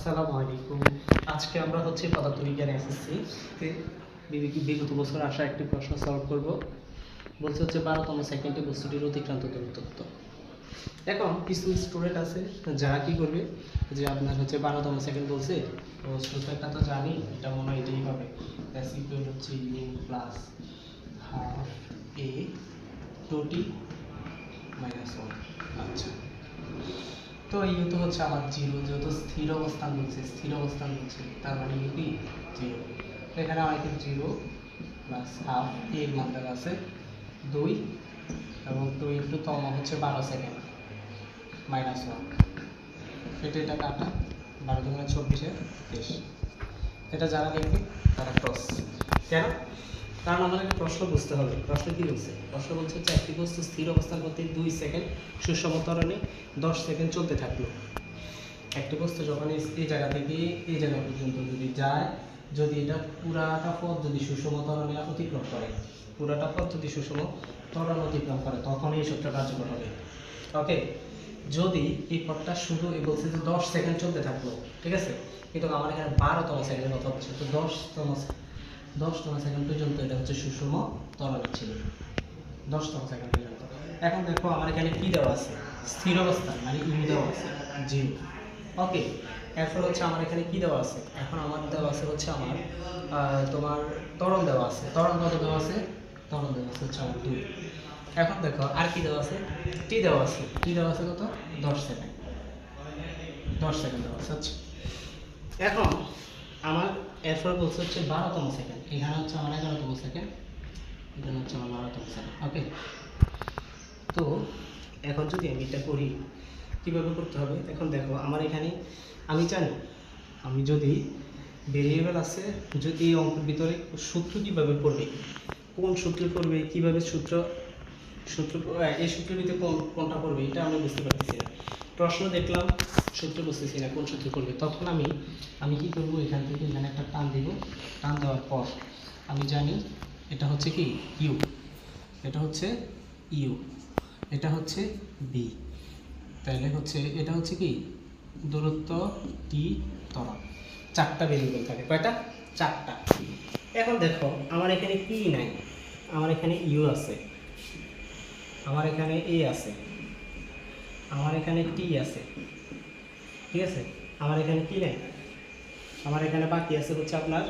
আসসালামু আলাইকুম। আজকে আমরা পদার্থবিজ্ঞান এসএসসি তে বিগত বছর আসা একটি প্রশ্ন সলভ করব। বলছে 12তম সেকেন্ডে বস্তুটির অতিক্রান্ত দূরত্ব। এখন কিছু স্টুডেন্ট আছে যারা কি করবে যে আপনার 12তম সেকেন্ড বলছে, তো সূত্রটা তো জানি, এটা মনে হয় এটাই হবে। দ্যাটস ইকুয়াল হচ্ছে u plus half a two t minus 1। আচ্ছা, তো ইউ তো হচ্ছে আমার জিরো, যেহেতু স্থির অবস্থান বলছে তার মানে ইউ কি জিরো। তো এখানে আমাকে জিরো প্লাস হাফ এর মান দেওয়া আছে 2 এবং 2 ইন্টু তম হচ্ছে 12 সেকেন্ড মাইনাস 1। এটা কাটা 12 দুগুণে 24 23। এটা যারা লিখবে তারা ক্রস। কেন? কারণ আমাদেরকে প্রশ্ন বুঝতে হবে। প্রশ্ন কি বলছে? প্রশ্ন বলছে হচ্ছে একটি বস্তু স্থির অবস্থান করতে 2 সেকেন্ড সুষম ত্বরণে 10 সেকেন্ড চলতে থাকলো। একটি বস্তু যখন এই জায়গা থেকে এই জায়গা পর্যন্ত যদি যায়, যদি এটা পুরাটা পথ যদি সুষম ত্বরণে অতিক্রম করে, তখন এই সূত্র কার্যকর হবে। ওকে, যদি এই পথটা শুধু বলছে যে 10 সেকেন্ড চলতে থাকলো, ঠিক আছে, কিন্তু আমার এখানে 12তম সেকেন্ডের কথা হচ্ছে, তো 10তম সেকেন্ড পর্যন্ত এটা হচ্ছে সুষম ত্বরণে ছিল, 10তম সেকেন্ড পর্যন্ত। এখন দেখো আমার এখানে কি দেওয়া আছে, স্থির অবস্থা মানে ইউ দেওয়া আছে 0। ওকে, এরপর হচ্ছে আমার এখানে কি দেওয়া আছে, এখন আমার দেওয়া আছে হচ্ছে আমার তোমার ত্বরণ দেওয়া আছে। ত্বরণ কত দেওয়া আছে? ত্বরণ দেওয়া আছে হচ্ছে আমার 2। এখন দেখো আর কি দেওয়া আছে, টি দেওয়া আছে। টি দেওয়া আছে কত? 10 সেকেন্ড। 10 সেকেন্ড দেওয়া আছে। আচ্ছা, এখন আমার এরপর বলছে হচ্ছে 12তম সেকেন্ড। এখানে হচ্ছে আমার 11তম সেকেন্ড, এখানে হচ্ছে আমার 12তম সেকেন্ড। ওকে, তো এখন যদি আমি এটা করি, কীভাবে করতে হবে? এখন দেখো আমার এখানে আমি জানি, আমি যদি ভেরিয়েবল আছে, যদি এই অঙ্কের ভিতরে সূত্র কীভাবে পড়বে, কোন সূত্র পড়বে, কীভাবে সূত্র এই সূত্রের ভিতরে কোনটা পড়বে, এটা আমরা বুঝতে পারতেছি না। প্রশ্ন দেখলাম, সূত্র বুঝতেছি না কোন সূত্র পড়বে, তখন আমি কি করব, এখান থেকে এখানে একটা টান দিব। টান দেওয়ার পর আমি জানি এটা হচ্ছে কি ইউ, এটা হচ্ছে ইউ, এটা হচ্ছে বি, তাহলে হচ্ছে এটা হচ্ছে কি দূরত্ব টি, ত্বরণ। 4টা ভেরিয়েবল থাকে। কয়টা? 4টা। এখন দেখো আমার এখানে কি নাই, আমার এখানে ইউ আছে, আমার এখানে এ আছে, আমার এখানে টি আছে, ঠিক আছে, আমার এখানে কি নেই, আমার এখানে বাকি আছে হচ্ছে আপনার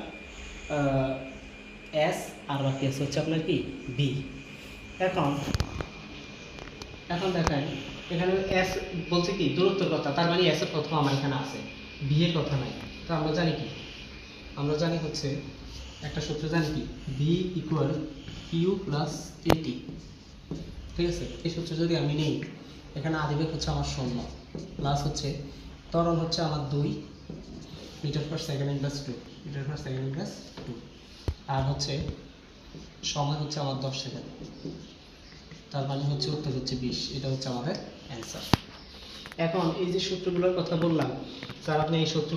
এস, আর বাকি আছে হচ্ছে আপনার কি বি। এখন দেখেন এখানে এস বলছে কি দূরত্বের কথা, তার মানে এস এর কথা আমার এখানে আছে, বি এর কথা নাই। তো আমরা জানি কি, আমরা জানি হচ্ছে একটা সূত্র জানি কি, বি ইকুয়াল কিউ প্লাস এটি, ঠিক আছে। এই সূত্র যদি আমি নেই, এখানে আদিবেগ হচ্ছে আমার 0 প্লাস হচ্ছে ত্বরণ হচ্ছে আমার 2 metre per second inverse 2, metre per second inverse 2, আর হচ্ছে সময় হচ্ছে আমার 10 সেকেন্ড, তার মানে হচ্ছে উত্তর হচ্ছে 20। এটা হচ্ছে আমাদের অ্যান্সার। এখন এই যে সূত্রগুলোর কথা বললাম, স্যার আপনি এই সূত্র